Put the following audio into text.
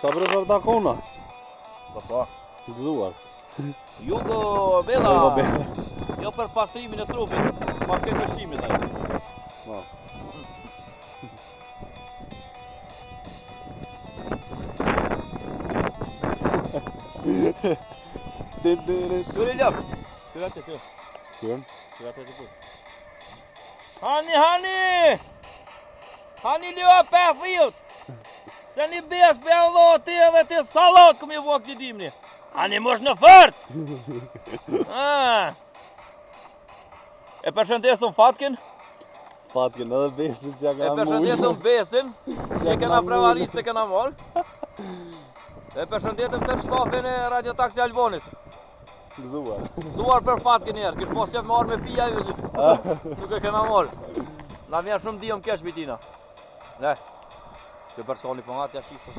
Sa brezat takona? Po. Gëzuar. Jugo Bella. Jo për pastrimin e trupit, pa këtë dëshimit ai. Po. Kyri lëp. Kyri atë ty. Kërën? Kyri atë ty. Hani lua për thilët. Se një bes për Allah ti edhe ti salat këmi vok që dimni. Hani mosh në fërt. E përshëndesëm Fatkin. Fatkin edhe besin që ja E kanë përshëndetëm besin që kena prevarit se kena mol. E përshëndetëm të shtafin e Radio Taksi Albonit. Gëzuar. Gëzuar për Fatkin njerë, kish mos qef marrë me pija ju që nuk e kena mol. Na vjen shumë dijëm kesh bitina. Ne, që personi për nga të jashtë ishtë.